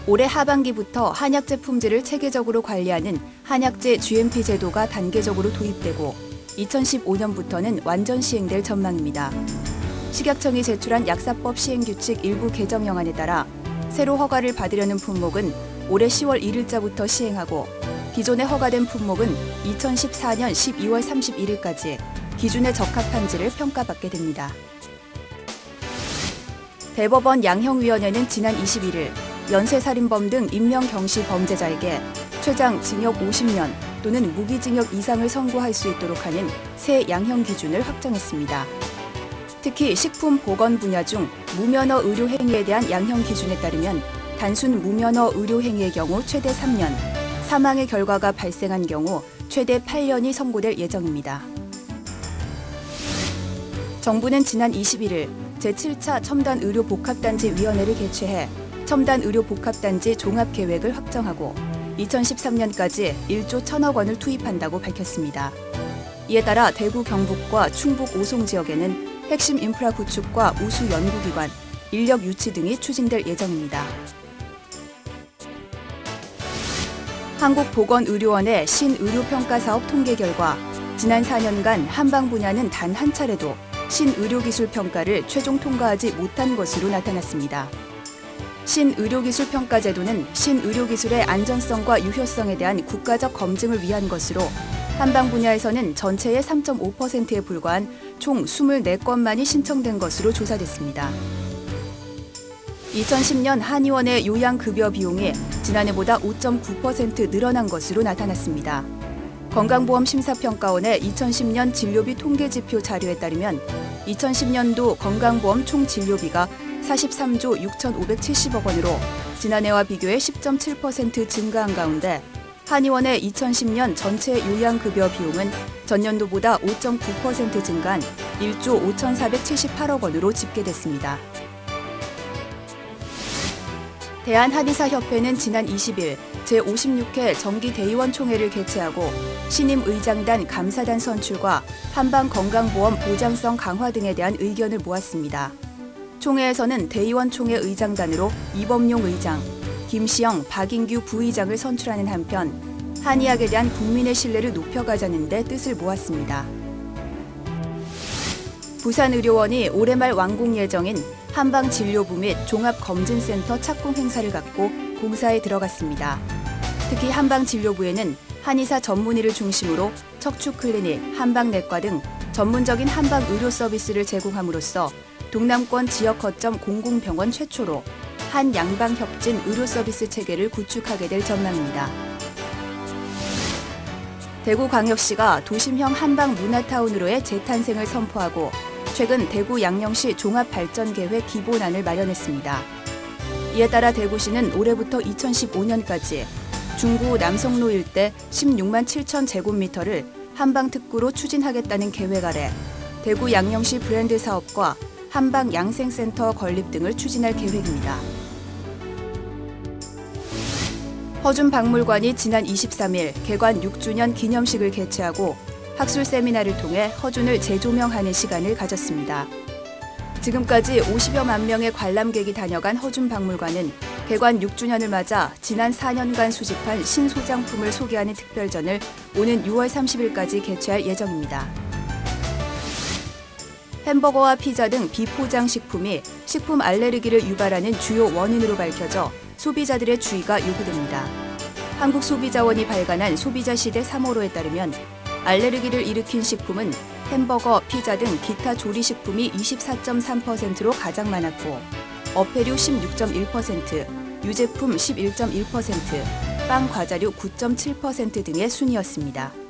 올해 하반기부터 한약재 품질을 체계적으로 관리하는 한약재 GMP 제도가 단계적으로 도입되고 2015년부터는 완전 시행될 전망입니다. 식약청이 제출한 약사법 시행규칙 일부 개정령안에 따라 새로 허가를 받으려는 품목은 올해 10월 1일자부터 시행하고 기존에 허가된 품목은 2014년 12월 31일까지 기준에 적합한지를 평가받게 됩니다. 대법원 양형위원회는 지난 21일 연쇄살인범 등 인명경시 범죄자에게 최장 징역 50년 또는 무기징역 이상을 선고할 수 있도록 하는 새 양형 기준을 확정했습니다. 특히 식품 보건 분야 중 무면허 의료 행위에 대한 양형 기준에 따르면 단순 무면허 의료 행위의 경우 최대 3년, 사망의 결과가 발생한 경우 최대 8년이 선고될 예정입니다. 정부는 지난 21일 제7차 첨단의료복합단지위원회를 개최해 첨단의료복합단지 종합계획을 확정하고 2013년까지 1조 1,000억 원을 투입한다고 밝혔습니다. 이에 따라 대구 경북과 충북 오송 지역에는 핵심 인프라 구축과 우수 연구기관, 인력 유치 등이 추진될 예정입니다. 한국보건의료원의 신의료평가사업 통계 결과 지난 4년간 한방 분야는 단 한 차례도 신의료기술 평가를 최종 통과하지 못한 것으로 나타났습니다. 신의료기술 평가 제도는 신의료기술의 안전성과 유효성에 대한 국가적 검증을 위한 것으로 한방 분야에서는 전체의 3.5%에 불과한 총 24건만이 신청된 것으로 조사됐습니다. 2010년 한의원의 요양급여 비용이 지난해보다 5.9% 늘어난 것으로 나타났습니다. 건강보험심사평가원의 2010년 진료비 통계지표 자료에 따르면 2010년도 건강보험 총 진료비가 43조 6,570억 원으로 지난해와 비교해 10.7% 증가한 가운데 한의원의 2010년 전체 요양급여 비용은 전년도보다 5.9% 증가한 1조 5,478억 원으로 집계됐습니다. 대한한의사협회는 지난 20일 제56회 정기대의원 총회를 개최하고 신임 의장단 감사단 선출과 한방건강보험 보장성 강화 등에 대한 의견을 모았습니다. 총회에서는 대의원 총회 의장단으로 이범용 의장, 김시영, 박인규 부의장을 선출하는 한편 한의학에 대한 국민의 신뢰를 높여가자는 데 뜻을 모았습니다. 부산의료원이 올해 말 완공 예정인 한방진료부 및 종합검진센터 착공 행사를 갖고 공사에 들어갔습니다. 특히 한방진료부에는 한의사 전문의를 중심으로 척추클리닉, 한방내과 등 전문적인 한방의료 서비스를 제공함으로써 동남권 지역 거점 공공병원 최초로 한양방협진 의료 서비스 체계를 구축하게 될 전망입니다. 대구광역시가 도심형 한방문화타운으로의 재탄생을 선포하고 최근 대구 양령시 종합발전계획 기본안을 마련했습니다. 이에 따라 대구시는 올해부터 2015년까지 중구 남성로 일대 16만 7천 제곱미터를 한방특구로 추진하겠다는 계획 아래 대구 양령시 브랜드 사업과 한방 양생센터 건립 등을 추진할 계획입니다. 허준박물관이 지난 23일 개관 6주년 기념식을 개최하고 학술 세미나를 통해 허준을 재조명하는 시간을 가졌습니다. 지금까지 50여만 명의 관람객이 다녀간 허준박물관은 개관 6주년을 맞아 지난 4년간 수집한 신소장품을 소개하는 특별전을 오는 6월 30일까지 개최할 예정입니다. 햄버거와 피자 등 비포장 식품이 식품 알레르기를 유발하는 주요 원인으로 밝혀져 소비자들의 주의가 요구됩니다. 한국소비자원이 발간한 소비자시대 3호로에 따르면 알레르기를 일으킨 식품은 햄버거, 피자 등 기타 조리식품이 24.3%로 가장 많았고 어패류 16.1%, 유제품 11.1%, 빵, 과자류 9.7% 등의 순이었습니다.